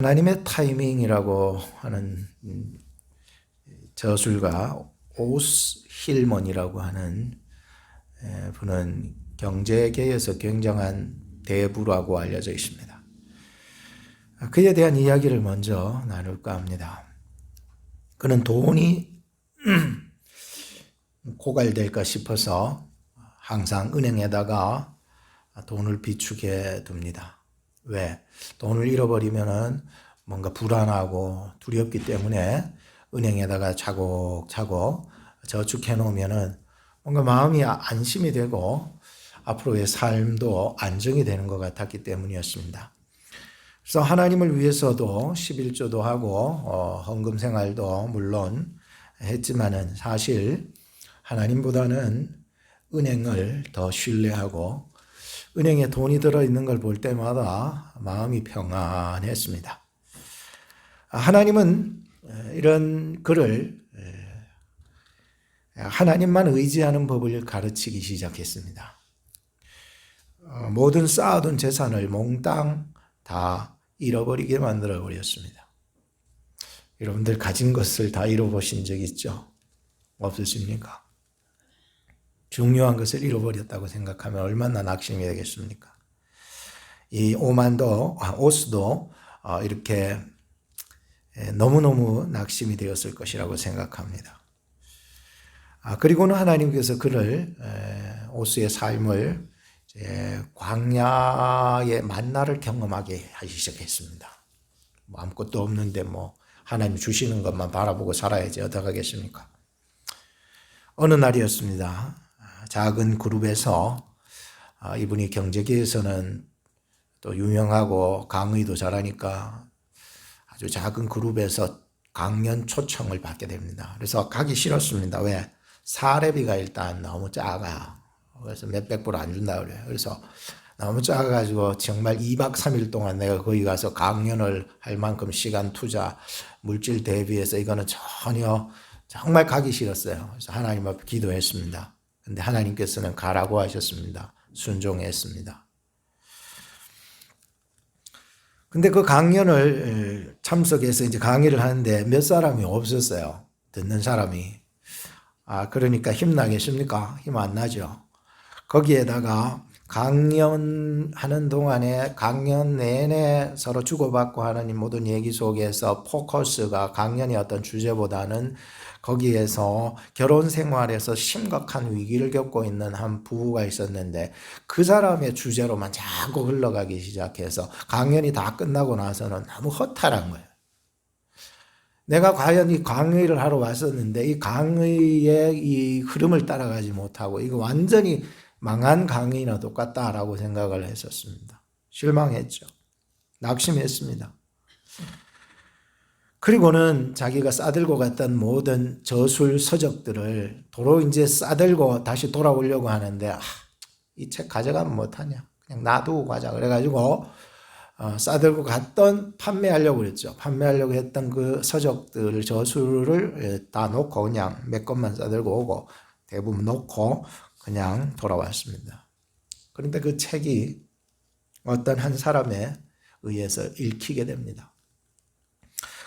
하나님의 타이밍이라고 하는 저술가 오스 힐먼이라고 하는 분은 경제계에서 굉장한 대부라고 알려져 있습니다. 그에 대한 이야기를 먼저 나눌까 합니다. 그는 돈이 고갈될까 싶어서 항상 은행에다가 돈을 비축해 둡니다. 왜? 돈을 잃어버리면은 뭔가 불안하고 두렵기 때문에 은행에다가 차곡차곡 저축해 놓으면은 뭔가 마음이 안심이 되고 앞으로의 삶도 안정이 되는 것 같았기 때문이었습니다. 그래서 하나님을 위해서도 11조도 하고 헌금 생활도 물론 했지만은 사실 하나님보다는 은행을 더 신뢰하고 은행에 돈이 들어있는 걸 볼 때마다 마음이 평안했습니다. 하나님은 이런 그를 하나님만 의지하는 법을 가르치기 시작했습니다. 모든 쌓아둔 재산을 몽땅 다 잃어버리게 만들어 버렸습니다. 여러분들 가진 것을 다 잃어보신 적 있죠? 없으십니까? 중요한 것을 잃어버렸다고 생각하면 얼마나 낙심이 되겠습니까? 이 오스도 이렇게 너무너무 낙심이 되었을 것이라고 생각합니다. 그리고는 하나님께서 그를 오스의 삶을 광야의 만나를 경험하게 하기 시작했습니다. 아무것도 없는데 하나님 주시는 것만 바라보고 살아야지 어떡하겠습니까? 어느 날이었습니다. 작은 그룹에서 이분이 경제계에서는 또 유명하고 강의도 잘하니까 아주 작은 그룹에서 강연 초청을 받게 됩니다. 그래서 가기 싫었습니다. 왜? 사례비가 일단 너무 작아. 그래서 몇백 불 안 준다 그래요. 그래서 너무 작아가지고 정말 2박 3일 동안 내가 거기 가서 강연을 할 만큼 시간 투자, 물질 대비해서 이거는 전혀 정말 가기 싫었어요. 그래서 하나님 앞에 기도했습니다. 근데 하나님께서는 가라고 하셨습니다. 순종했습니다. 근데 그 강연을 참석해서 이제 강의를 하는데 몇 사람이 없었어요. 듣는 사람이. 그러니까 힘나겠습니까? 힘 안 나죠. 거기에다가 강연하는 동안에 강연 내내 서로 주고받고 하는 모든 얘기 속에서 포커스가 강연의 어떤 주제보다는 거기에서 결혼 생활에서 심각한 위기를 겪고 있는 한 부부가 있었는데 그 사람의 주제로만 자꾸 흘러가기 시작해서 강연이 다 끝나고 나서는 너무 허탈한 거예요. 내가 과연 이 강의를 하러 왔었는데 이 강의의 이 흐름을 따라가지 못하고 이거 완전히 망한 강의나 똑같다라고 생각을 했었습니다. 실망했죠. 낙심했습니다. 그리고는 자기가 싸들고 갔던 모든 저술 서적들을 도로 이제 싸들고 다시 돌아오려고 하는데 이 책 가져가면 못하냐. 그냥 놔두고 가자. 그래가지고 싸들고 갔던 판매하려고 그랬죠. 판매하려고 했던 그 서적들 저술을 다 놓고 그냥 몇 권만 싸들고 오고 대부분 놓고 그냥 돌아왔습니다. 그런데 그 책이 어떤 한 사람에 의해서 읽히게 됩니다.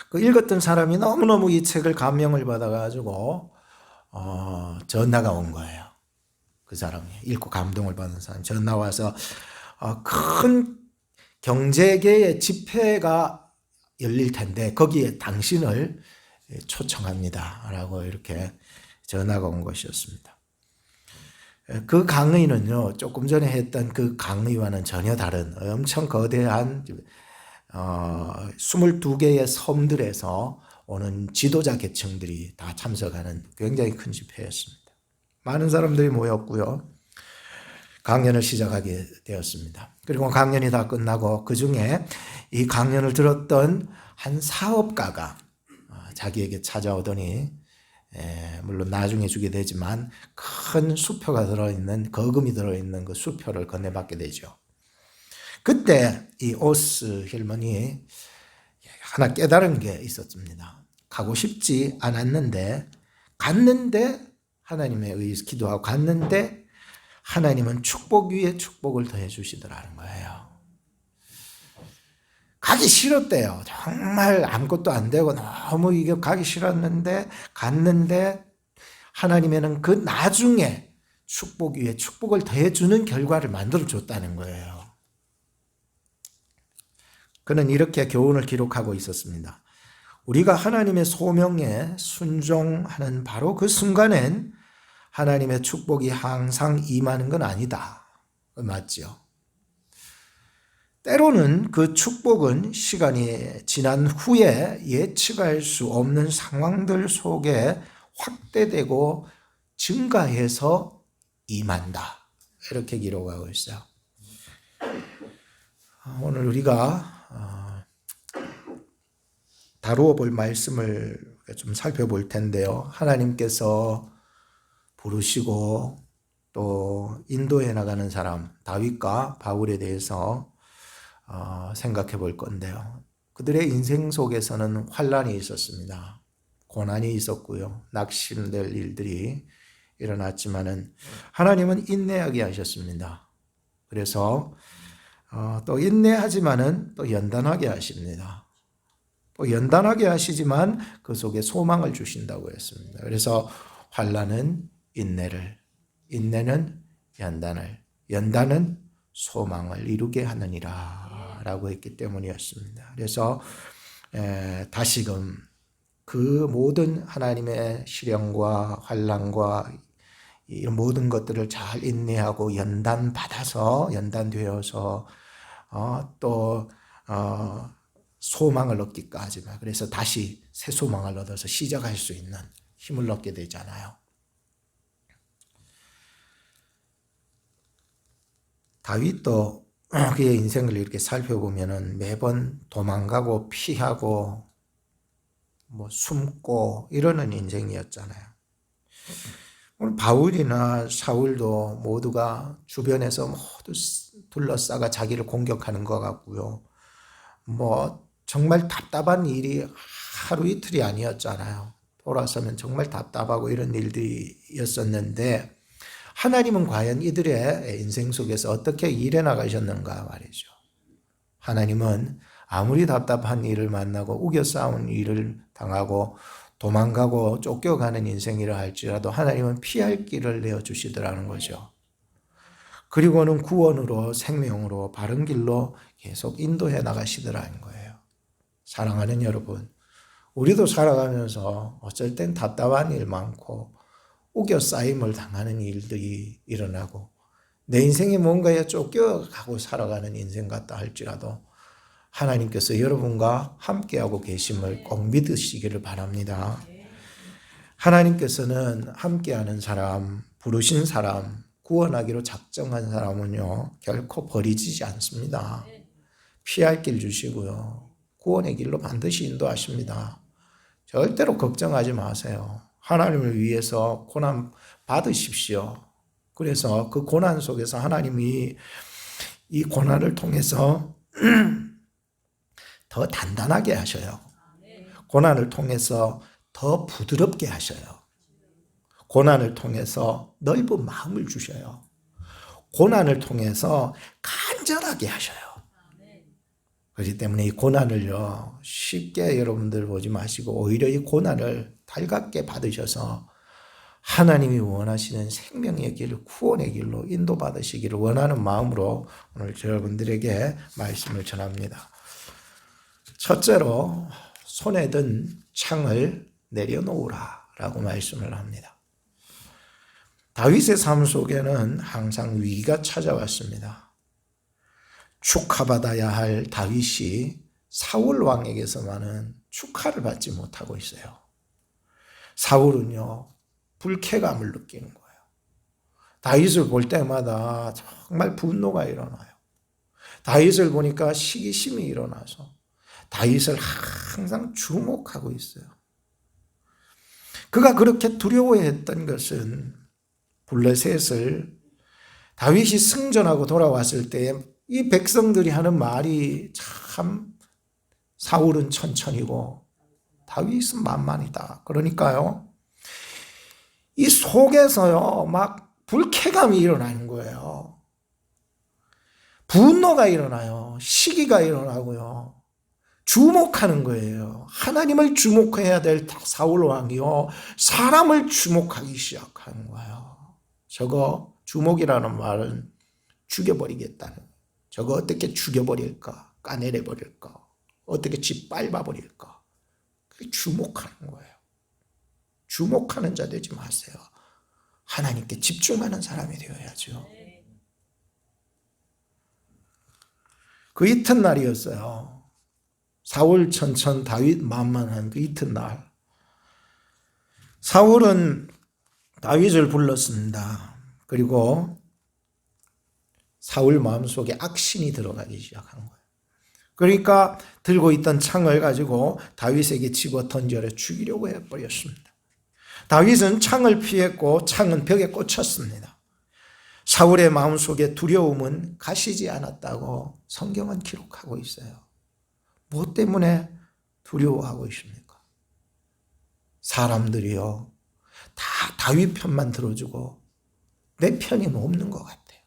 그 읽었던 사람이 너무너무 이 책을 감명을 받아가지고 전화가 온 거예요. 그 사람이 읽고 감동을 받은 사람이 전화 와서 큰 경제계의 집회가 열릴 텐데 거기에 당신을 초청합니다. 라고 이렇게 전화가 온 것이었습니다. 그 강의는요, 조금 전에 했던 그 강의와는 전혀 다른 엄청 거대한 22개의 섬들에서 오는 지도자 계층들이 다 참석하는 굉장히 큰 집회였습니다. 많은 사람들이 모였고요. 강연을 시작하게 되었습니다. 그리고 강연이 다 끝나고 그 중에 이 강연을 들었던 한 사업가가 자기에게 찾아오더니 물론 나중에 주게 되지만 큰 수표가 들어있는 거금이 들어있는 그 수표를 건네받게 되죠. 그때 이 오스 힐먼이 하나 깨달은 게 있었습니다. 가고 싶지 않았는데 갔는데 하나님에 의해서 기도하고 갔는데 하나님은 축복 위에 축복을 더해 주시더라는 거예요. 가기 싫었대요. 정말 아무것도 안 되고 너무 이게 가기 싫었는데 갔는데 하나님에는 그 나중에 축복 위에 축복을 더해주는 결과를 만들어줬다는 거예요. 그는 이렇게 교훈을 기록하고 있었습니다. 우리가 하나님의 소명에 순종하는 바로 그 순간엔 하나님의 축복이 항상 임하는 건 아니다. 맞죠? 때로는 그 축복은 시간이 지난 후에 예측할 수 없는 상황들 속에 확대되고 증가해서 임한다. 이렇게 기록하고 있어요. 오늘 우리가 다루어 볼 말씀을 좀 살펴볼 텐데요. 하나님께서 부르시고 또 인도해 나가는 사람 다윗과 바울에 대해서 생각해 볼 건데요. 그들의 인생 속에서는 환란이 있었습니다. 고난이 있었고요. 낙심될 일들이 일어났지만은 하나님은 인내하게 하셨습니다. 그래서 또 인내하지만은 또 연단하게 하십니다. 또 연단하게 하시지만 그 속에 소망을 주신다고 했습니다. 그래서 환란은 인내를, 인내는 연단을, 연단은 소망을 이루게 하느니라 라고 했기 때문이었습니다. 그래서 다시금 그 모든 하나님의 시련과 환난과 이런 모든 것들을 잘 인내하고 연단되어서 또 소망을 얻기까지만, 그래서 다시 새 소망을 얻어서 시작할 수 있는 힘을 얻게 되잖아요. 다윗도 그의 인생을 이렇게 살펴보면은 매번 도망가고 피하고 숨고 이러는 인생이었잖아요. 오늘 바울이나 사울도 모두가 주변에서 모두 둘러싸가 자기를 공격하는 것 같고요. 정말 답답한 일이 하루 이틀이 아니었잖아요. 돌아서면 정말 답답하고 이런 일들이었었는데 하나님은 과연 이들의 인생 속에서 어떻게 일해 나가셨는가 말이죠. 하나님은 아무리 답답한 일을 만나고 우겨 싸운 일을 당하고 도망가고 쫓겨가는 인생이라 할지라도 하나님은 피할 길을 내어주시더라는 거죠. 그리고는 구원으로 생명으로 바른 길로 계속 인도해 나가시더라는 거예요. 사랑하는 여러분, 우리도 살아가면서 어쩔 땐 답답한 일 많고 우겨 쌓임을 당하는 일들이 일어나고 내 인생에 뭔가에 쫓겨가고 살아가는 인생 같다 할지라도 하나님께서 여러분과 함께하고 계심을 꼭 믿으시기를 바랍니다. 하나님께서는 함께하는 사람, 부르신 사람, 구원하기로 작정한 사람은요 결코 버리지 않습니다. 피할 길 주시고요 구원의 길로 반드시 인도하십니다. 절대로 걱정하지 마세요. 하나님을 위해서 고난 받으십시오. 그래서 그 고난 속에서 하나님이 이 고난을 통해서 더 단단하게 하셔요. 고난을 통해서 더 부드럽게 하셔요. 고난을 통해서 넓은 마음을 주셔요. 고난을 통해서 간절하게 하셔요. 그렇기 때문에 이 고난을요 쉽게 여러분들 보지 마시고 오히려 이 고난을 달갑게 받으셔서 하나님이 원하시는 생명의 길, 구원의 길로 인도받으시기를 원하는 마음으로 오늘 여러분들에게 말씀을 전합니다. 첫째로 손에 든 창을 내려놓으라 라고 말씀을 합니다. 다윗의 삶 속에는 항상 위기가 찾아왔습니다. 축하받아야 할 다윗이 사울 왕에게서만은 축하를 받지 못하고 있어요. 사울은요 불쾌감을 느끼는 거예요. 다윗을 볼 때마다 정말 분노가 일어나요. 다윗을 보니까 시기심이 일어나서 다윗을 항상 주목하고 있어요. 그가 그렇게 두려워했던 것은 블레셋을 다윗이 승전하고 돌아왔을 때에 이 백성들이 하는 말이 참 사울은 천천히고 다윗은 만만이다. 그러니까요. 이 속에서요 막 불쾌감이 일어나는 거예요. 분노가 일어나요. 시기가 일어나고요. 주목하는 거예요. 하나님을 주목해야 될 사울 왕이요, 사람을 주목하기 시작하는 거예요. 저거 주목이라는 말은 죽여버리겠다는, 저거 어떻게 죽여버릴까, 까내려버릴까, 어떻게 짓밟아버릴까, 그게 주목하는 거예요. 주목하는 자 되지 마세요. 하나님께 집중하는 사람이 되어야죠. 그 이튿날이었어요. 사울 천천 다윗 만만한 그 이튿날, 사울은 다윗을 불렀습니다. 그리고 사울 마음속에 악신이 들어가기 시작한 거예요. 그러니까 들고 있던 창을 가지고 다윗에게 집어 던져서 죽이려고 해버렸습니다. 다윗은 창을 피했고 창은 벽에 꽂혔습니다. 사울의 마음속에 두려움은 가시지 않았다고 성경은 기록하고 있어요. 무엇 때문에 두려워하고 있습니까? 사람들이요, 다 다윗 편만 들어주고 내 편이 없는 것 같아요.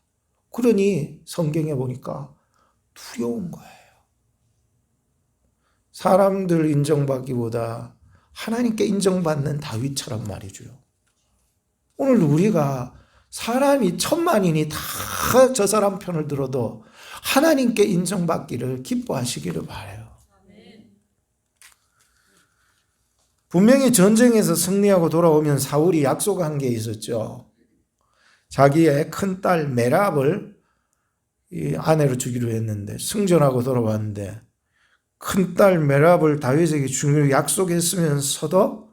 그러니 성경에 보니까 두려운 거예요. 사람들 인정받기보다 하나님께 인정받는 다윗처럼 말이죠. 오늘 우리가 사람이 천만인이 다 저 사람 편을 들어도 하나님께 인정받기를 기뻐하시기를 바라요. 분명히 전쟁에서 승리하고 돌아오면 사울이 약속한 게 있었죠. 자기의 큰딸 메랍을 아내로 주기로 했는데 승전하고 돌아왔는데 큰딸 메랍을 다윗에게 주기로 약속했으면서도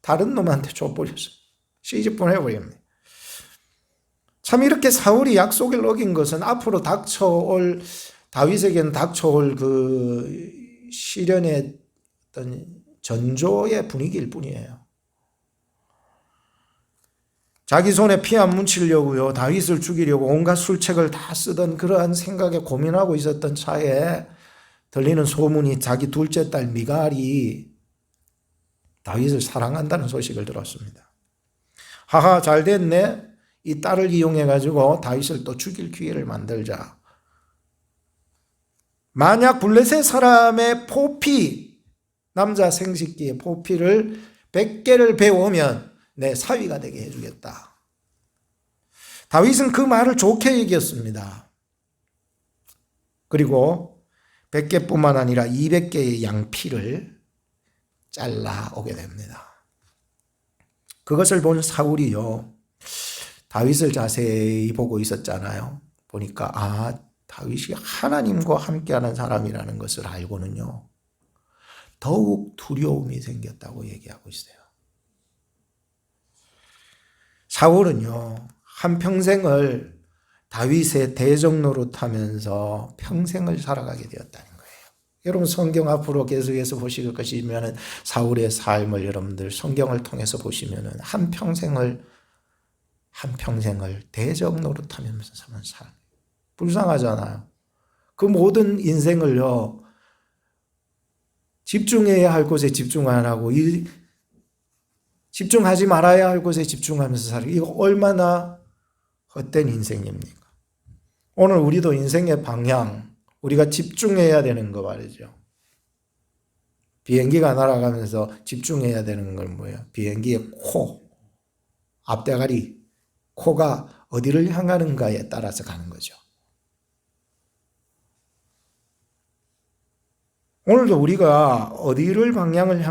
다른 놈한테 줘버렸어요. 시집 보내버립니다. 참 이렇게 사울이 약속을 어긴 것은 앞으로 닥쳐올, 다윗에게는 닥쳐올 그 시련의 어떤 전조의 분위기일 뿐이에요. 자기 손에 피 안 묻히려고요, 다윗을 죽이려고 온갖 술책을 다 쓰던 그러한 생각에 고민하고 있었던 차에 들리는 소문이 자기 둘째 딸 미갈이 다윗을 사랑한다는 소식을 들었습니다. 하하, 잘 됐네. 이 딸을 이용해 가지고 다윗을 또 죽일 기회를 만들자. 만약 블레셋 사람의 포피, 남자 생식기의 포피를 100개를 배우면 내 사위가 되게 해주겠다. 다윗은 그 말을 좋게 여겼습니다. 그리고 100개뿐만 아니라 200개의 양피를 잘라 오게 됩니다. 그것을 본 사울이요, 다윗을 자세히 보고 있었잖아요. 보니까 다윗이 하나님과 함께하는 사람이라는 것을 알고는요, 더욱 두려움이 생겼다고 얘기하고 있어요. 사울은요, 한평생을 다윗의 대적 노릇하면서 평생을 살아가게 되었다는 거예요. 여러분 성경 앞으로 계속해서 보실 것이면 사울의 삶을 여러분들 성경을 통해서 보시면 한평생을 대적 노릇하면서 사는 삶. 불쌍하잖아요. 그 모든 인생을요, 집중해야 할 곳에 집중 안 하고 집중하지 말아야 할 곳에 집중하면서 살아요. 이거 얼마나 헛된 인생입니까? 오늘 우리도 인생의 방향, 우리가 집중해야 되는 거 말이죠. 비행기가 날아가면서 집중해야 되는 건 뭐예요? 비행기의 코, 앞대가리, 코가 어디를 향하는가에 따라서 가는 거죠. 오늘도 우리가 어디를 방향을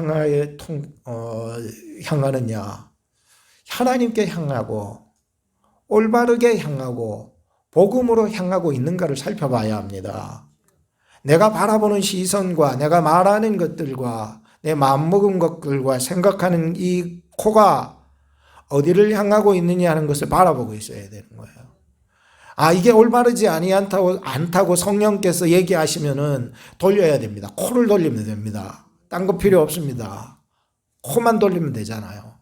향하느냐, 하나님께 향하고 올바르게 향하고 복음으로 향하고 있는가를 살펴봐야 합니다. 내가 바라보는 시선과 내가 말하는 것들과 내 마음먹은 것들과 생각하는 이 코가 어디를 향하고 있느냐 하는 것을 바라보고 있어야 되는 거예요. 이게 올바르지 않다고 성령께서 얘기하시면은 돌려야 됩니다. 코를 돌리면 됩니다. 딴 거 필요 없습니다. 코만 돌리면 되잖아요.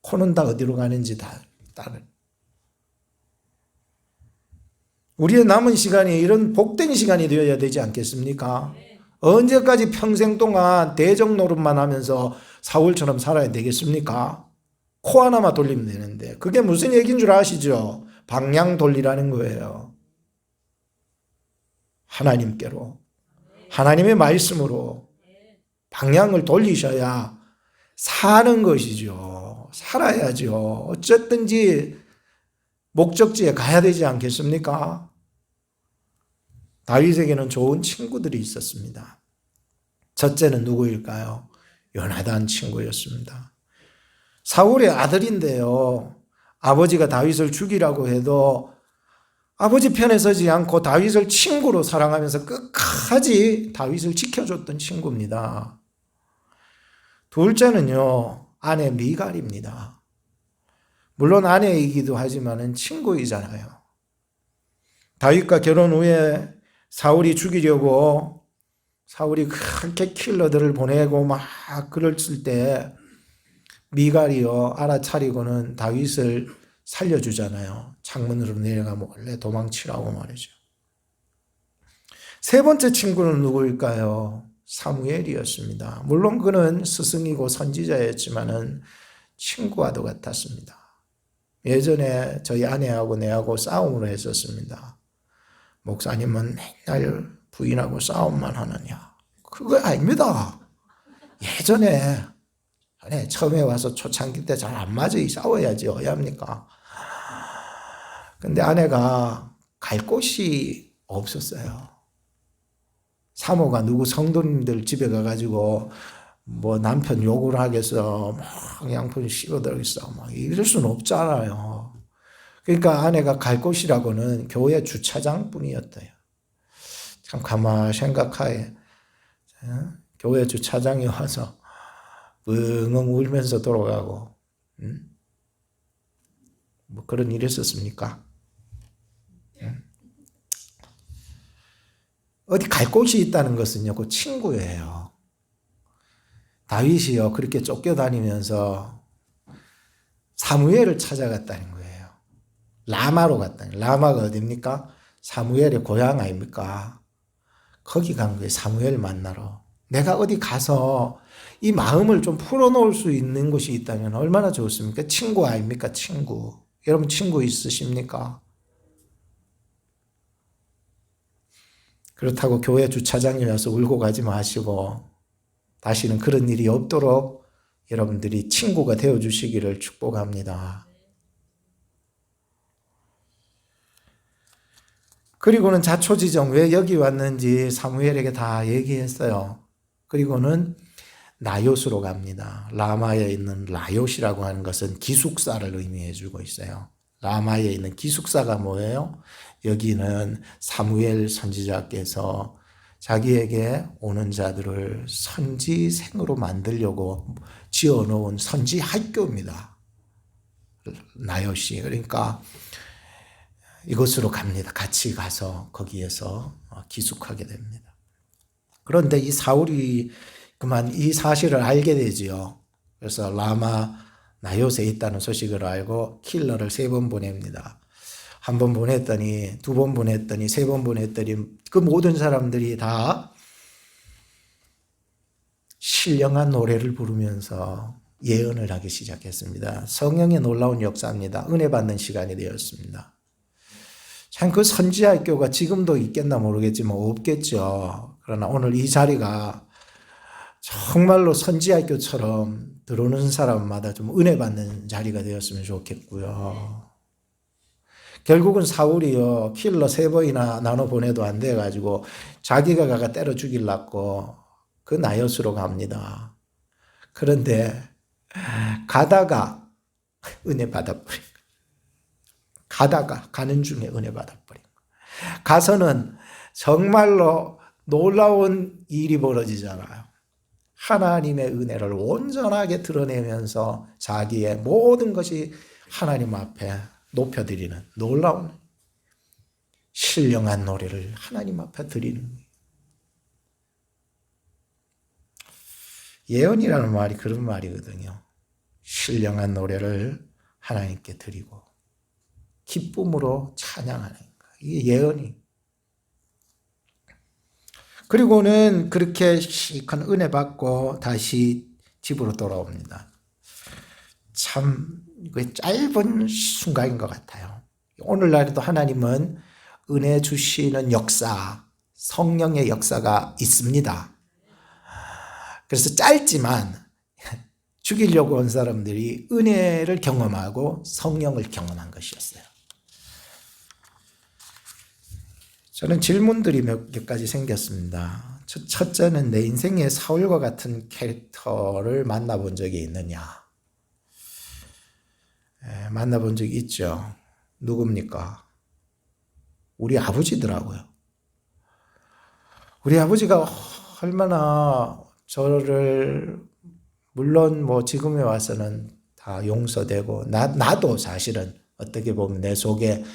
코는 다 어디로 가는지 다 따를. 우리의 남은 시간이 이런 복된 시간이 되어야 되지 않겠습니까? 언제까지 평생 동안 대적 노릇만 하면서 사울처럼 살아야 되겠습니까? 코 하나만 돌리면 되는데 그게 무슨 얘기인 줄 아시죠? 방향 돌리라는 거예요. 하나님께로. 하나님의 말씀으로 방향을 돌리셔야 사는 것이죠. 살아야죠. 어쨌든지 목적지에 가야 되지 않겠습니까? 다윗에게는 좋은 친구들이 있었습니다. 첫째는 누구일까요? 요나단 친구였습니다. 사울의 아들인데요. 아버지가 다윗을 죽이라고 해도 아버지 편에 서지 않고 다윗을 친구로 사랑하면서 끝까지 다윗을 지켜줬던 친구입니다. 둘째는요, 아내 미갈입니다. 물론 아내이기도 하지만 친구이잖아요. 다윗과 결혼 후에 사울이 죽이려고 사울이 그렇게 킬러들을 보내고 막 그랬을 때 미갈이요 알아차리고는 다윗을 살려주잖아요. 창문으로 내려가 몰래 도망치라고 말이죠. 세 번째 친구는 누구일까요? 사무엘이었습니다. 물론 그는 스승이고 선지자였지만은 친구와도 같았습니다. 예전에 저희 아내하고 내하고 싸움을 했었습니다. 목사님은 맨날 부인하고 싸움만 하느냐? 그거 아닙니다. 예전에 처음에 와서 초창기 때 잘 안 맞아 싸워야지 왜 합니까? 근데 아내가 갈 곳이 없었어요. 사모가 누구 성도님들 집에 가가지고 뭐 남편 욕을 하겠어 막 양푼 씹어들겠어 막 이럴 수는 없잖아요. 그러니까 아내가 갈 곳이라고는 교회 주차장뿐이었대요. 참 가만 생각하에 교회 주차장에 와서 엉엉 울면서 돌아가고 뭐 그런 일이 있었습니까? 어디 갈 곳이 있다는 것은요, 그 친구예요. 다윗이요, 그렇게 쫓겨다니면서 사무엘을 찾아갔다는 거예요. 라마로 갔다는 거예요. 라마가 어디입니까? 사무엘의 고향 아닙니까? 거기 간 거예요, 사무엘 만나러. 내가 어디 가서 이 마음을 좀 풀어놓을 수 있는 곳이 있다면 얼마나 좋습니까? 친구 아닙니까? 친구. 여러분 친구 있으십니까? 그렇다고 교회 주차장에 와서 울고 가지 마시고 다시는 그런 일이 없도록 여러분들이 친구가 되어주시기를 축복합니다. 그리고는 자초지종 왜 여기 왔는지 사무엘에게 다 얘기했어요. 그리고는 나요스로 갑니다. 라마에 있는 나요시라고 하는 것은 기숙사를 의미해 주고 있어요. 라마에 있는 기숙사가 뭐예요? 여기는 사무엘 선지자께서 자기에게 오는 자들을 선지생으로 만들려고 지어놓은 선지 학교입니다. 나요시. 그러니까 이곳으로 갑니다. 같이 가서 거기에서 기숙하게 됩니다. 그런데 이 사울이 그만 이 사실을 알게 되지요. 그래서 라마 나요스에 있다는 소식을 알고 킬러를 3번 보냅니다. 1번 보냈더니 2번 보냈더니 3번 보냈더니 그 모든 사람들이 다 신령한 노래를 부르면서 예언을 하기 시작했습니다. 성령의 놀라운 역사입니다. 은혜 받는 시간이 되었습니다. 참 그 선지학교가 지금도 있겠나 모르겠지만 없겠죠. 그러나 오늘 이 자리가 정말로 선지학교처럼 들어오는 사람마다 좀 은혜 받는 자리가 되었으면 좋겠고요. 결국은 사울이요, 킬러 3번이나 나눠 보내도 안 돼가지고 자기가 가가 때려 죽이려고 그 나요스로 갑니다. 그런데 가다가 은혜 받아버린 거예요. 가다가 가는 중에 은혜 받아버린 거예요. 가서는 정말로 놀라운 일이 벌어지잖아요. 하나님의 은혜를 온전하게 드러내면서 자기의 모든 것이 하나님 앞에 높여드리는 놀라운 신령한 노래를 하나님 앞에 드리는 거예요. 예언이라는 말이 그런 말이거든요. 신령한 노래를 하나님께 드리고 기쁨으로 찬양하는 거예요. 이게 예언이. 그리고는 그렇게 큰 은혜 받고 다시 집으로 돌아옵니다. 참 짧은 순간인 것 같아요. 오늘날에도 하나님은 은혜 주시는 역사, 성령의 역사가 있습니다. 그래서 짧지만 죽이려고 온 사람들이 은혜를 경험하고 성령을 경험한 것이었어요. 저는 질문들이 몇 가지 생겼습니다. 첫째는 내 인생에 사울과 같은 캐릭터를 만나본 적이 있느냐? 만나본 적이 있죠. 누굽니까? 우리 아버지더라고요. 우리 아버지가 얼마나 저를 물론 뭐 지금에 와서는 다 용서되고 나도 사실은 어떻게 보면 내 속에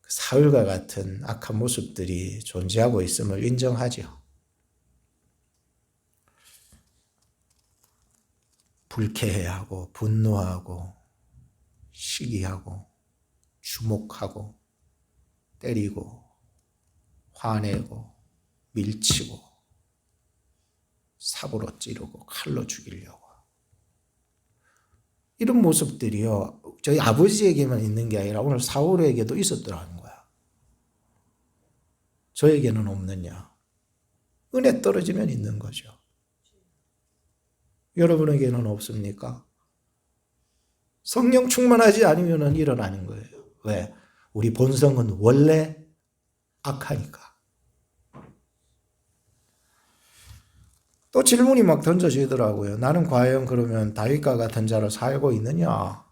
사울과 같은 악한 모습들이 존재하고 있음을 인정하죠. 불쾌해하고 분노하고 시기하고 주목하고 때리고 화내고 밀치고 삽으로 찌르고 칼로 죽이려고 이런 모습들이요 저희 아버지에게만 있는 게 아니라 오늘 사울에게도 있었더라는 거야. 저에게는 없느냐? 은혜 떨어지면 있는 거죠. 여러분에게는 없습니까? 성령 충만하지 않으면 일어나는 거예요. 왜? 우리 본성은 원래 악하니까. 또 질문이 막 던져지더라고요. 나는 과연 그러면 다윗과 같은 자로 살고 있느냐?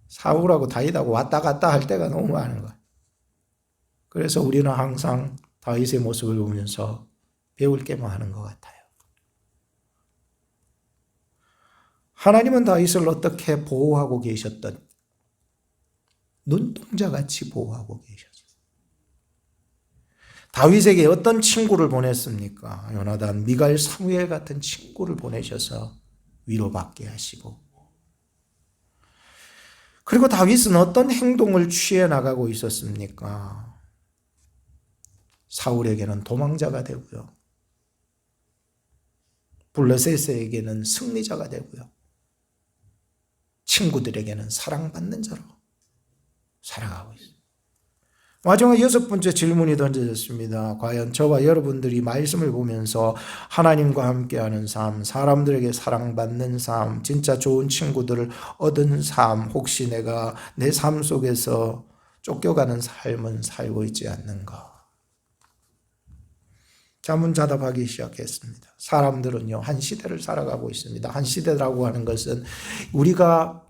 사울하고 다윗하고 왔다 갔다 할 때가 너무 많은 거예요. 그래서 우리는 항상 다윗의 모습을 보면서 배울 게만 하는 것 같아요. 하나님은 다윗을 어떻게 보호하고 계셨던 눈동자같이 보호하고 계셨어요. 다윗에게 어떤 친구를 보냈습니까? 요나단, 미갈, 사무엘 같은 친구를 보내셔서 위로받게 하시고 그리고 다윗은 어떤 행동을 취해 나가고 있었습니까? 사울에게는 도망자가 되고요. 블레셋에게는 승리자가 되고요. 친구들에게는 사랑받는 자로 살아가고 있습니다. 마지막 6번째 질문이 던져졌습니다. 과연 저와 여러분들이 말씀을 보면서 하나님과 함께하는 삶, 사람들에게 사랑받는 삶, 진짜 좋은 친구들을 얻은 삶, 혹시 내가 내 삶 속에서 쫓겨가는 삶은 살고 있지 않는가? 자문자답하기 시작했습니다. 사람들은요, 한 시대를 살아가고 있습니다. 한 시대라고 하는 것은 우리가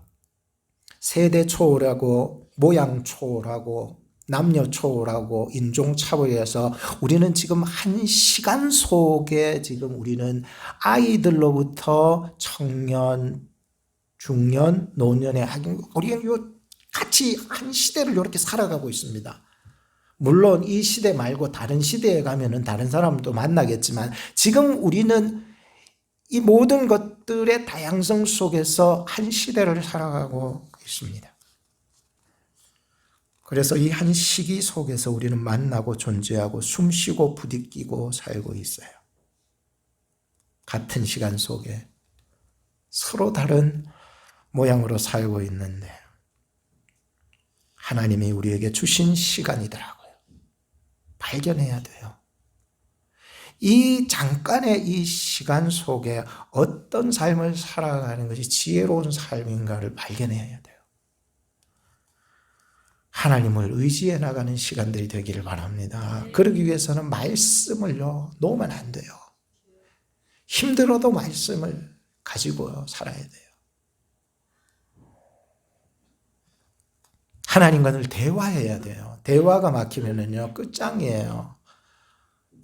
세대 초월하고 모양 초월하고 남녀 초월하고 인종 차별해서 우리는 지금 한 시간 속에 지금 우리는 아이들로부터 청년, 중년, 노년에 우리는 같이 한 시대를 이렇게 살아가고 있습니다. 물론 이 시대 말고 다른 시대에 가면은 다른 사람도 만나겠지만 지금 우리는 이 모든 것들의 다양성 속에서 한 시대를 살아가고 있습니다. 그래서 이 한 시기 속에서 우리는 만나고 존재하고 숨쉬고 부딪히고 살고 있어요. 같은 시간 속에 서로 다른 모양으로 살고 있는데 하나님이 우리에게 주신 시간이더라고요. 발견해야 돼요. 이 잠깐의 이 시간 속에 어떤 삶을 살아가는 것이 지혜로운 삶인가를 발견해야 돼요. 하나님을 의지해 나가는 시간들이 되기를 바랍니다. 그러기 위해서는 말씀을요 놓으면 안 돼요. 힘들어도 말씀을 가지고 살아야 돼요. 하나님과 늘 대화해야 돼요. 대화가 막히면은요 끝장이에요.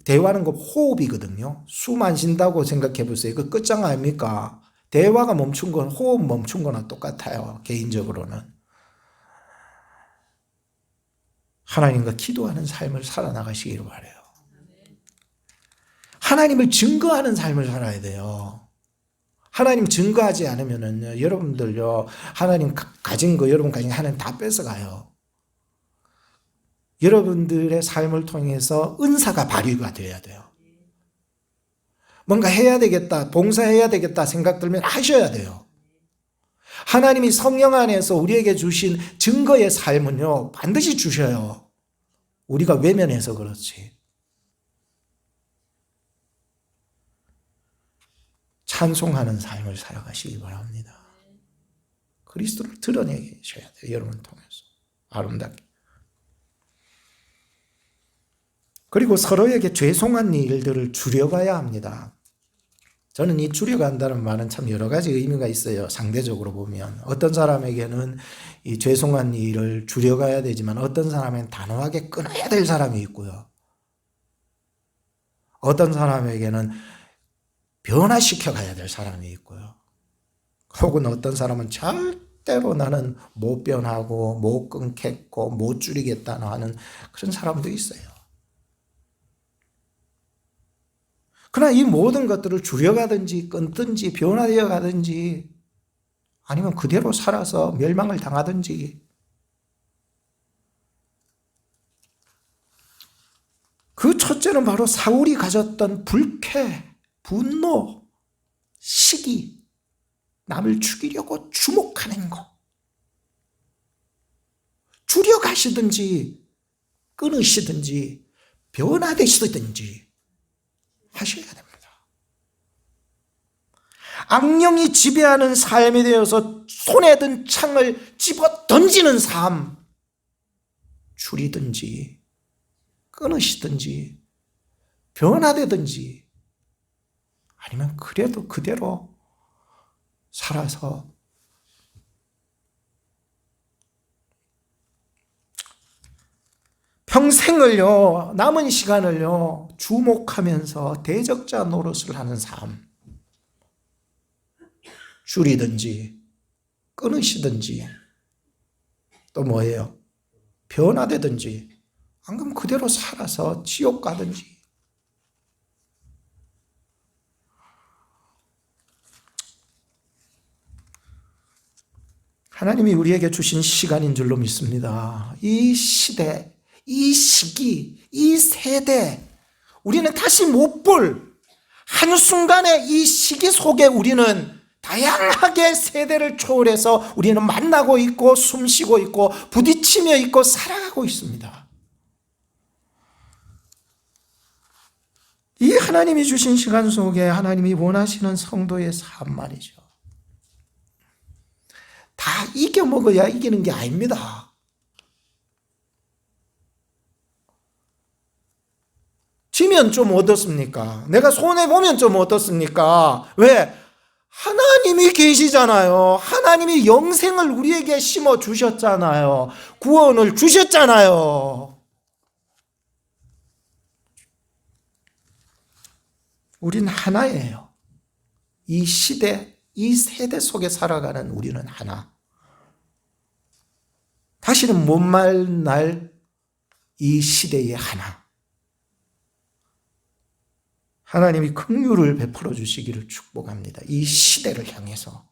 대화는 그 호흡이거든요. 숨 안 쉰다고 생각해 보세요. 그 끝장 아닙니까? 대화가 멈춘 건 호흡 멈춘 거나 똑같아요. 개인적으로는. 하나님과 기도하는 삶을 살아나가시기를 바라요. 하나님을 증거하는 삶을 살아야 돼요. 하나님 증거하지 않으면은요, 여러분들요, 하나님 가진 거, 여러분 가진 거 하나님 다 뺏어가요. 여러분들의 삶을 통해서 은사가 발휘가 돼야 돼요. 뭔가 해야 되겠다, 봉사해야 되겠다 생각 들면 하셔야 돼요. 하나님이 성령 안에서 우리에게 주신 증거의 삶은요, 반드시 주셔요. 우리가 외면해서 그렇지. 찬송하는 삶을 살아가시기 바랍니다. 그리스도를 드러내셔야 돼요. 여러분을 통해서. 아름답게. 그리고 서로에게 죄송한 일들을 줄여가야 합니다. 저는 이 줄여간다는 말은 참 여러 가지 의미가 있어요. 상대적으로 보면. 어떤 사람에게는 이 죄송한 일을 줄여가야 되지만 어떤 사람은 단호하게 끊어야 될 사람이 있고요. 어떤 사람에게는 변화시켜 가야 될 사람이 있고요. 혹은 어떤 사람은 절대로 나는 못 변하고 못 끊겠고 못 줄이겠다 하는 그런 사람도 있어요. 그러나 이 모든 것들을 줄여가든지 끊든지 변화되어 가든지 아니면 그대로 살아서 멸망을 당하든지 그 첫째는 바로 사울이 가졌던 불쾌, 분노, 시기, 남을 죽이려고 주목하는 것. 줄여가시든지 끊으시든지 변화되시든지 하셔야 됩니다. 악령이 지배하는 삶이 되어서 손에 든 창을 집어 던지는 삶, 줄이든지 끊으시든지 변화되든지 아니면 그래도 그대로 살아서 평생을요, 남은 시간을요, 주목하면서 대적자 노릇을 하는 삶. 줄이든지, 끊으시든지, 또 뭐예요? 변화되든지, 안 그러면 그대로 살아서 지옥 가든지. 하나님이 우리에게 주신 시간인 줄로 믿습니다. 이 시대, 이 시기, 이 세대, 우리는 다시 못 볼 한순간의 이 시기 속에 우리는 다양하게 세대를 초월해서 우리는 만나고 있고 숨쉬고 있고 부딪히며 있고 살아가고 있습니다. 이 하나님이 주신 시간 속에 하나님이 원하시는 성도의 삶 말이죠. 다 이겨먹어야 이기는 게 아닙니다. 지면 좀 어떻습니까? 내가 손해보면 좀 어떻습니까? 왜? 하나님이 계시잖아요. 하나님이 영생을 우리에게 심어주셨잖아요. 구원을 주셨잖아요. 우린 하나예요. 이 시대, 이 세대 속에 살아가는 우리는 하나. 다시는 못 만날 이 시대의 하나. 하나님이 긍휼을 베풀어 주시기를 축복합니다. 이 시대를 향해서.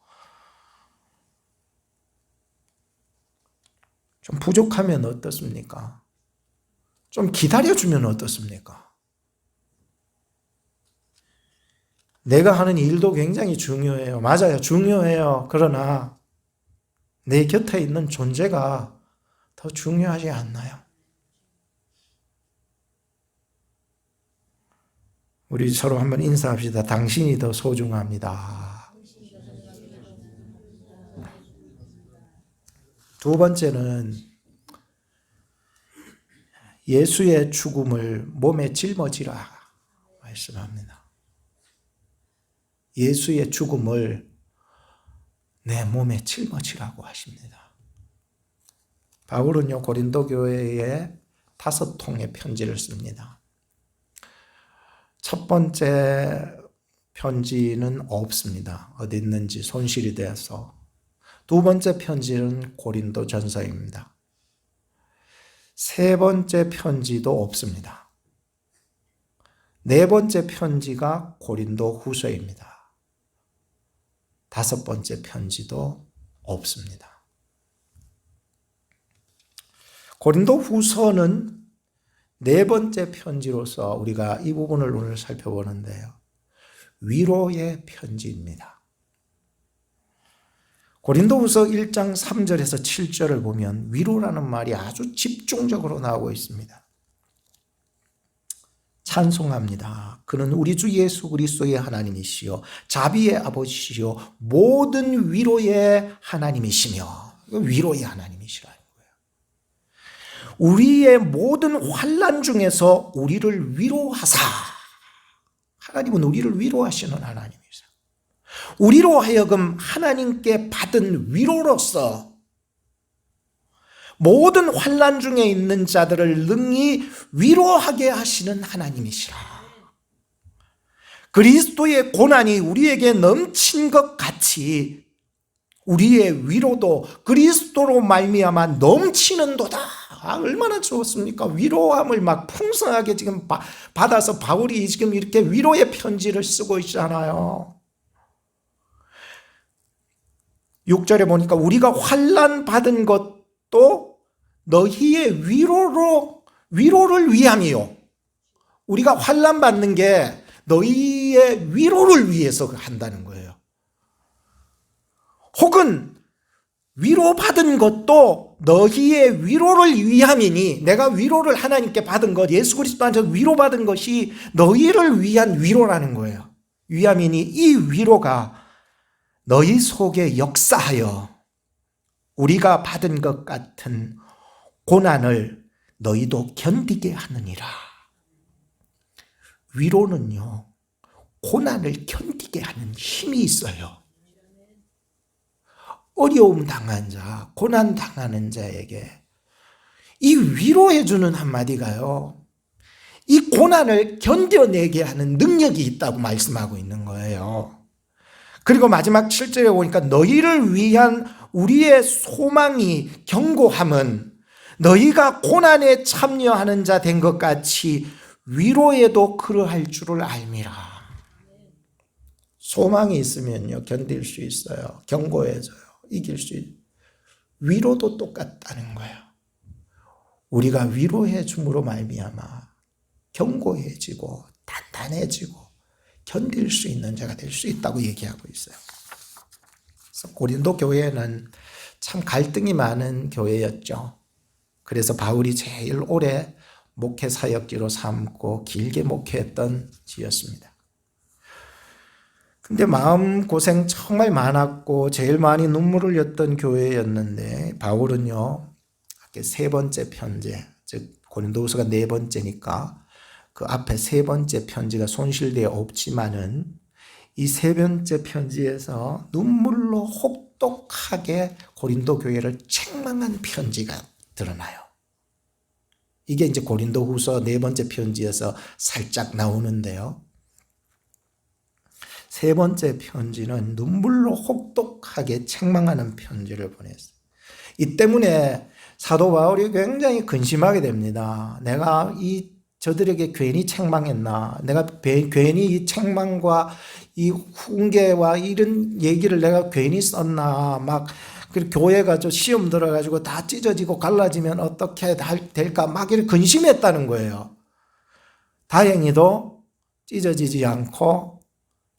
좀 부족하면 어떻습니까? 좀 기다려주면 어떻습니까? 내가 하는 일도 굉장히 중요해요. 맞아요. 중요해요. 그러나 내 곁에 있는 존재가 더 중요하지 않나요? 우리 서로 한번 인사합시다. 당신이 더 소중합니다. 두 번째는 예수의 죽음을 몸에 짊어지라 말씀합니다. 예수의 죽음을 내 몸에 짊어지라고 하십니다. 바울은요, 고린도 교회에 5통의 편지를 씁니다. 첫 번째 편지는 없습니다. 어디 있는지 손실이 되어서. 두 번째 편지는 고린도 전서입니다. 세 번째 편지도 없습니다. 네 번째 편지가 고린도 후서입니다. 다섯 번째 편지도 없습니다. 고린도 후서는 네 번째 편지로서 우리가 이 부분을 오늘 살펴보는데요. 위로의 편지입니다. 고린도후서 1장 3절에서 7절을 보면 위로라는 말이 아주 집중적으로 나오고 있습니다. 찬송합니다. 그는 우리 주 예수 그리스도의 하나님이시요 자비의 아버지시요 모든 위로의 하나님이시며, 위로의 하나님이시라는 거예요. 우리의 모든 환난 중에서 우리를 위로하사, 하나님은 우리를 위로하시는 하나님이세요. 우리로 하여금 하나님께 받은 위로로서 모든 환난 중에 있는 자들을 능히 위로하게 하시는 하나님이시라. 그리스도의 고난이 우리에게 넘친 것 같이 우리의 위로도 그리스도로 말미암아 넘치는도다. 얼마나 좋습니까? 위로함을 막 풍성하게 지금 받아서 바울이 지금 이렇게 위로의 편지를 쓰고 있잖아요. 6절에 보니까 우리가 환난 받은 것도 너희의 위로를 위함이요. 우리가 환난 받는 게 너희의 위로를 위해서 한다는 거예요. 혹은 위로받은 것도 너희의 위로를 위함이니, 내가 위로를 하나님께 받은 것, 예수 그리스도한테 위로받은 것이 너희를 위한 위로라는 거예요. 위함이니 이 위로가 너희 속에 역사하여 우리가 받은 것 같은 고난을 너희도 견디게 하느니라. 위로는요, 고난을 견디게 하는 힘이 있어요. 어려움 당한 자, 고난 당하는 자에게 이 위로해주는 한마디가요, 이 고난을 견뎌내게 하는 능력이 있다고 말씀하고 있는 거예요. 그리고 마지막 7절에 보니까 너희를 위한 우리의 소망이 견고함은 너희가 고난에 참여하는 자 된 것 같이 위로에도 그러할 줄을 알미라. 소망이 있으면요, 견딜 수 있어요. 견고해져요. 이길 수 있어요. 위로도 똑같다는 거예요. 우리가 위로해 줌으로 말미암아 견고해지고 단단해지고 견딜 수 있는 자가 될 수 있다고 얘기하고 있어요. 그래서 고린도 교회는 참 갈등이 많은 교회였죠. 그래서 바울이 제일 오래 목회 사역지로 삼고 길게 목회했던 지였습니다. 근데 마음고생 정말 많았고 제일 많이 눈물을 흘렸던 교회였는데, 바울은요, 세 번째 편지, 즉 고린도후서가 네 번째니까 그 앞에 세 번째 편지가 손실되어 없지만은 이 세 번째 편지에서 눈물로 혹독하게 고린도 교회를 책망한 편지가 드러나요. 이게 이제 고린도후서 네 번째 편지에서 살짝 나오는데요. 세 번째 편지는 눈물로 혹독하게 책망하는 편지를 보냈어요. 이 때문에 사도 바울이 굉장히 근심하게 됩니다. 내가 저들에게 괜히 책망했나? 내가 괜히 이 책망과 이 훈계와 이런 얘기를 내가 괜히 썼나? 막 교회가 시험 들어가지고 다 찢어지고 갈라지면 어떻게 될까? 막 이렇게 근심했다는 거예요. 다행히도 찢어지지 않고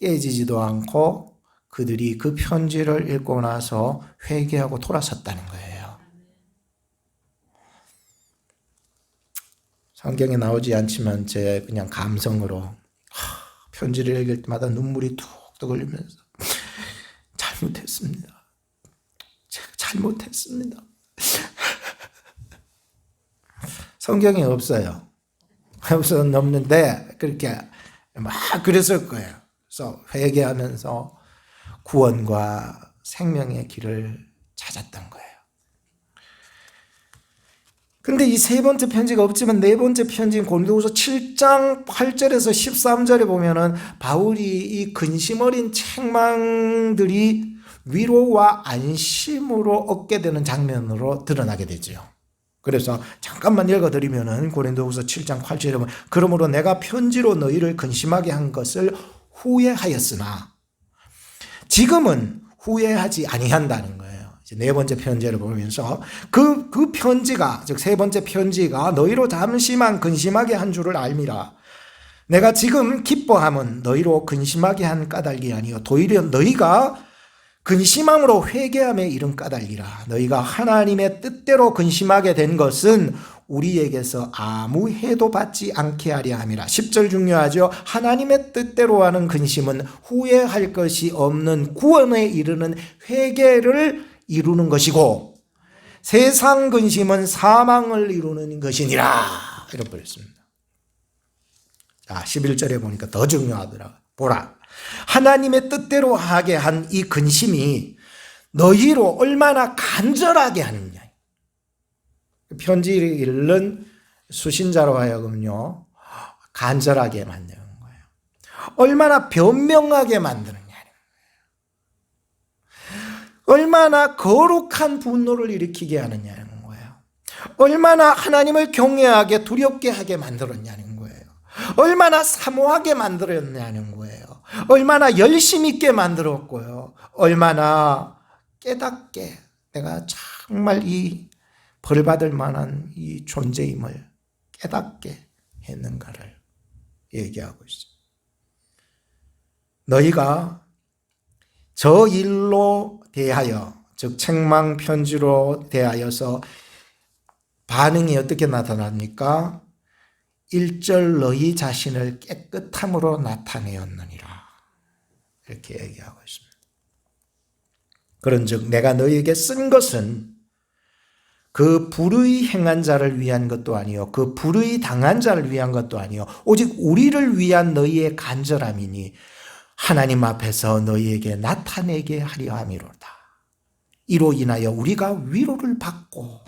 깨지지도 않고 그들이 그 편지를 읽고 나서 회개하고 돌아섰다는 거예요. 성경에 나오지 않지만 제 그냥 감성으로 편지를 읽을 때마다 눈물이 툭툭 흘리면서 잘못했습니다. 제가 잘못했습니다. 성경에 없어요. 없는데 그렇게 막 그랬을 거예요. 그래서 회개하면서 구원과 생명의 길을 찾았던 거예요. 근데 이 세 번째 편지가 없지만 네 번째 편지인 고린도후서 7장 8절에서 13절에 보면은 바울이 이 근심 어린 책망들이 위로와 안심으로 얻게 되는 장면으로 드러나게 되죠. 그래서 잠깐만 읽어드리면은 고린도후서 7장 8절에 보면 그러므로 내가 편지로 너희를 근심하게 한 것을 후회하였으나 지금은 후회하지 아니한다는 거예요. 이제 네 번째 편지를 보면서 그 편지가, 즉 세 번째 편지가 너희로 잠시만 근심하게 한 줄을 알미라. 내가 지금 기뻐함은 너희로 근심하게 한 까닭이 아니요 도리어 너희가 근심함으로 회개함에 이른 까닭이라. 너희가 하나님의 뜻대로 근심하게 된 것은 우리에게서 아무 해도 받지 않게 하려 함이라. 10절 중요하죠. 하나님의 뜻대로 하는 근심은 후회할 것이 없는 구원에 이르는 회개를 이루는 것이고, 세상 근심은 사망을 이루는 것이니라. 이렇게 버렸습니다. 자, 11절에 보니까 더 중요하더라. 보라, 하나님의 뜻대로 하게 한 이 근심이 너희로 얼마나 간절하게 하느냐. 편지를 읽는 수신자로 하여금요, 간절하게 만드는 거예요. 얼마나 변명하게 만드느냐. 얼마나 거룩한 분노를 일으키게 하느냐는 거예요. 얼마나 하나님을 경외하게 두렵게 하게 만들었냐는 거예요. 얼마나 사모하게 만들었냐는 거예요. 얼마나 열심 있게 만들었고요. 얼마나 깨닫게 내가 정말 이 벌받을 만한 이 존재임을 깨닫게 했는가를 얘기하고 있어요. 너희가 저 일로 대하여, 즉 책망 편지로 대하여서 반응이 어떻게 나타납니까? 1절 너희 자신을 깨끗함으로 나타내었느니라. 이렇게 얘기하고 있습니다. 그런즉 내가 너희에게 쓴 것은 그 불의 행한 자를 위한 것도 아니요 그 불의 당한 자를 위한 것도 아니요 오직 우리를 위한 너희의 간절함이니 하나님 앞에서 너희에게 나타내게 하려 함이로다. 이로 인하여 우리가 위로를 받고,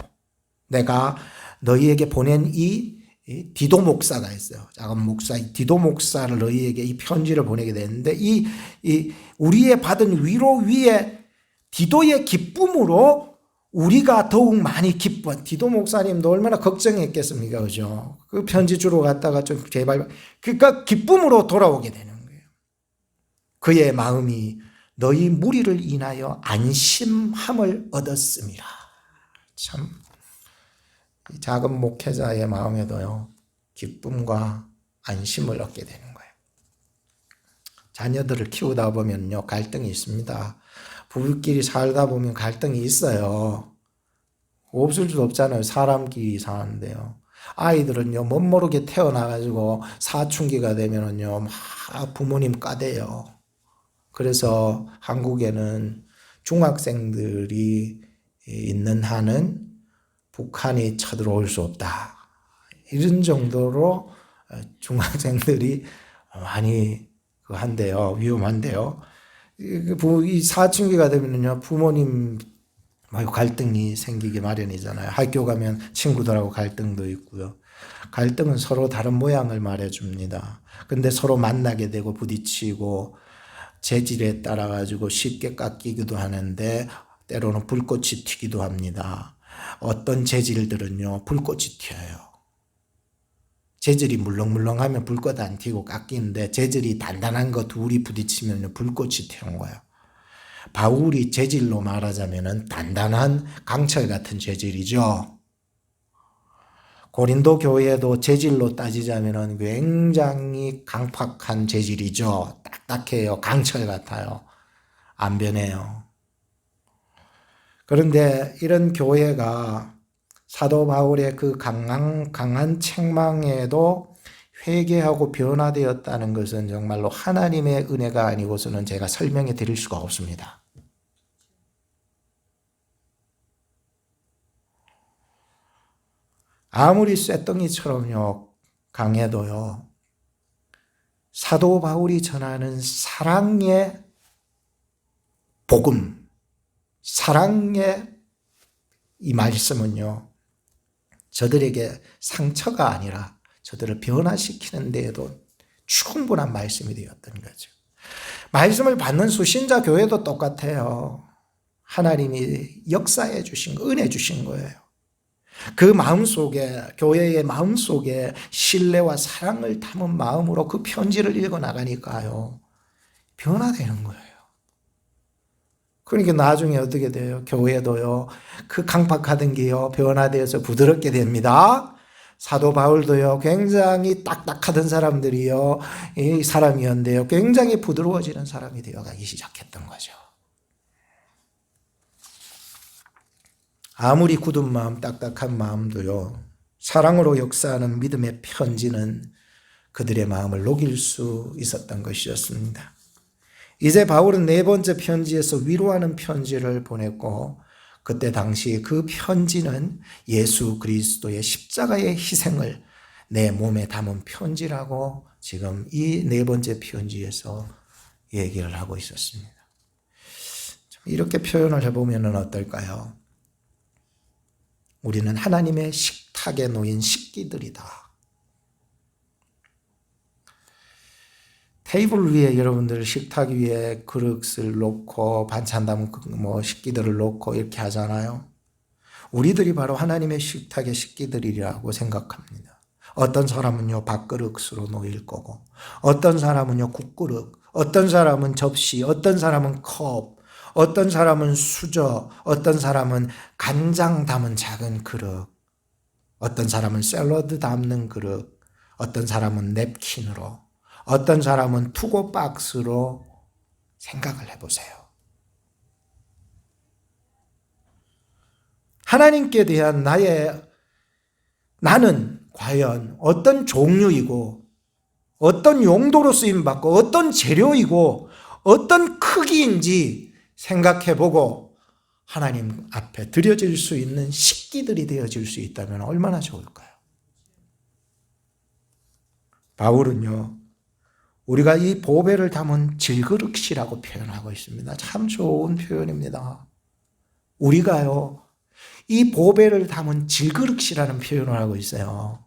내가 너희에게 보낸 이 디도 목사가 있어요. 작은 목사, 이 디도 목사를 너희에게 이 편지를 보내게 되는데, 이 우리의 받은 위로 위에 디도의 기쁨으로 우리가 더욱 많이 기뻐. 디도 목사님도 얼마나 걱정했겠습니까? 그죠? 그 편지 주러 갔다가 좀 제발, 그러니까 기쁨으로 돌아오게 되는 거예요. 그의 마음이 너희 무리를 인하여 안심함을 얻었습니다. 참, 이 작은 목회자의 마음에도요, 기쁨과 안심을 얻게 되는 거예요. 자녀들을 키우다 보면요, 갈등이 있습니다. 부부끼리 살다 보면 갈등이 있어요. 없을 수도 없잖아요. 사람끼리 사는데요. 아이들은요, 멋모르게 태어나가지고 사춘기가 되면은요, 막 부모님 까대요. 그래서 한국에는 중학생들이 있는 한은 북한이 쳐들어올 수 없다. 이런 정도로 중학생들이 많이 한대요. 위험한데요. 이 사춘기가 되면요, 부모님 갈등이 생기기 마련이잖아요. 학교 가면 친구들하고 갈등도 있고요. 갈등은 서로 다른 모양을 말해줍니다. 근데 서로 만나게 되고 부딪히고 재질에 따라 가지고 쉽게 깎이기도 하는데 때로는 불꽃이 튀기도 합니다. 어떤 재질들은요, 불꽃이 튀어요. 재질이 물렁물렁하면 불꽃 안 튀고 깎이는데 재질이 단단한 거 둘이 부딪히면 불꽃이 튀는 거예요. 바울이 재질로 말하자면 단단한 강철 같은 재질이죠. 고린도 교회도 재질로 따지자면 굉장히 강팍한 재질이죠. 딱딱해요. 강철 같아요. 안 변해요. 그런데 이런 교회가 사도 바울의 그 강한 책망에도 회개하고 변화되었다는 것은 정말로 하나님의 은혜가 아니고서는 제가 설명해 드릴 수가 없습니다. 아무리 쇠덩이처럼요 강해도요, 사도 바울이 전하는 사랑의 복음, 사랑의 이 말씀은요, 저들에게 상처가 아니라 저들을 변화시키는 데에도 충분한 말씀이 되었던 거죠. 말씀을 받는 수신자 교회도 똑같아요. 하나님이 역사해 주신 거, 은혜 주신 거예요. 그 마음속에, 교회의 마음속에 신뢰와 사랑을 담은 마음으로 그 편지를 읽어나가니까요, 변화되는 거예요. 그러니까 나중에 어떻게 돼요? 교회도요, 그 강팍하던 게요, 변화되어서 부드럽게 됩니다. 사도 바울도요, 굉장히 딱딱하던 사람들이요, 이 사람이었는데요, 굉장히 부드러워지는 사람이 되어가기 시작했던 거죠. 아무리 굳은 마음, 딱딱한 마음도요, 사랑으로 역사하는 믿음의 편지는 그들의 마음을 녹일 수 있었던 것이었습니다. 이제 바울은 네 번째 편지에서 위로하는 편지를 보냈고, 그때 당시 그 편지는 예수 그리스도의 십자가의 희생을 내 몸에 담은 편지라고 지금 이 네 번째 편지에서 얘기를 하고 있었습니다. 이렇게 표현을 해보면 어떨까요? 우리는 하나님의 식탁에 놓인 식기들이다. 테이블 위에 여러분들 식탁 위에 그릇을 놓고 반찬 담은 식기들을 놓고 이렇게 하잖아요. 우리들이 바로 하나님의 식탁의 식기들이라고 생각합니다. 어떤 사람은요 밥그릇으로 놓일 거고, 어떤 사람은요 국그릇, 어떤 사람은 접시, 어떤 사람은 컵, 어떤 사람은 수저, 어떤 사람은 간장 담은 작은 그릇, 어떤 사람은 샐러드 담는 그릇, 어떤 사람은 냅킨으로, 어떤 사람은 투고 박스로 생각을 해보세요. 하나님께 대한 나는 과연 어떤 종류이고, 어떤 용도로 쓰임받고, 어떤 재료이고, 어떤 크기인지 생각해보고 하나님 앞에 드려질 수 있는 식기들이 되어질 수 있다면 얼마나 좋을까요? 바울은요, 우리가 이 보배를 담은 질그릇이라고 표현하고 있습니다. 참 좋은 표현입니다. 우리가요, 이 보배를 담은 질그릇이라는 표현을 하고 있어요.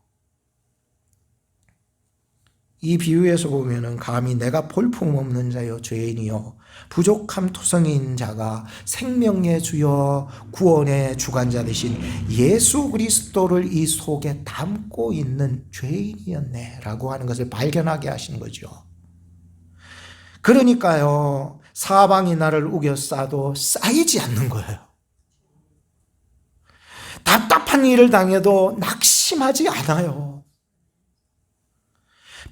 이 비유에서 보면은 감히 내가 볼품없는 자요 죄인이요 부족함 투성인 자가 생명의 주여 구원의 주관자 되신 예수 그리스도를 이 속에 담고 있는 죄인이었네 라고 하는 것을 발견하게 하신 거죠. 그러니까요, 사방이 나를 우겨싸도 쌓이지 않는 거예요. 답답한 일을 당해도 낙심하지 않아요.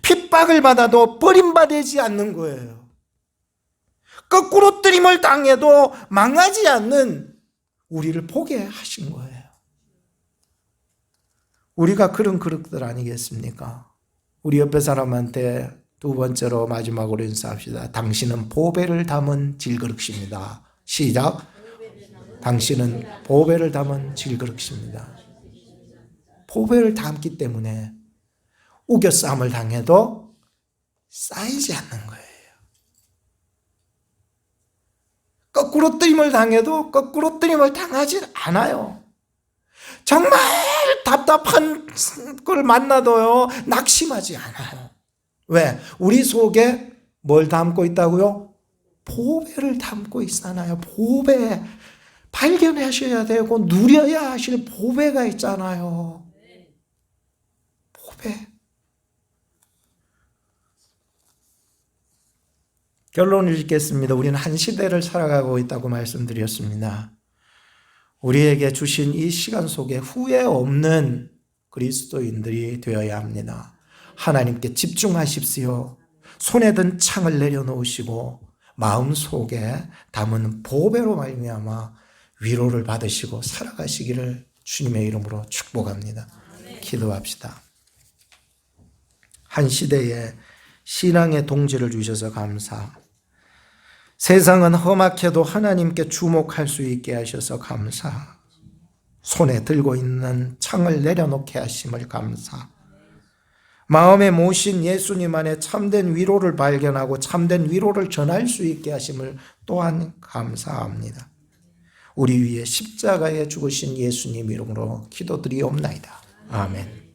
핍박을 받아도 버림받지 않는 거예요. 거꾸로 뜨림을 당해도 망하지 않는 우리를 보게 하신 거예요. 우리가 그런 그릇들 아니겠습니까? 우리 옆에 사람한테 두 번째로 마지막으로 인사합시다. 당신은 보배를 담은 질그릇입니다. 시작. 당신은 보배를 담은 질그릇입니다. 보배를 담기 때문에 우겨싸움을 당해도 쌓이지 않는 거예요. 거꾸로 뜨림을 당해도 거꾸로 뜨림을 당하지 않아요. 정말 답답한 걸 만나도요, 낙심하지 않아요. 왜? 우리 속에 뭘 담고 있다고요? 보배를 담고 있잖아요. 보배. 발견하셔야 되고 누려야 하실 보배가 있잖아요. 보배. 결론을 짓겠습니다. 우리는 한 시대를 살아가고 있다고 말씀드렸습니다. 우리에게 주신 이 시간 속에 후회 없는 그리스도인들이 되어야 합니다. 하나님께 집중하십시오. 손에 든 창을 내려놓으시고 마음속에 담은 보배로 말미암아 위로를 받으시고 살아가시기를 주님의 이름으로 축복합니다. 기도합시다. 한 시대에 신앙의 동지를 주셔서 감사. 세상은 험악해도 하나님께 주목할 수 있게 하셔서 감사. 손에 들고 있는 창을 내려놓게 하심을 감사. 마음에 모신 예수님 안에 참된 위로를 발견하고 참된 위로를 전할 수 있게 하심을 또한 감사합니다. 우리 위에 십자가에 죽으신 예수님 이름으로 기도드리옵나이다. 아멘.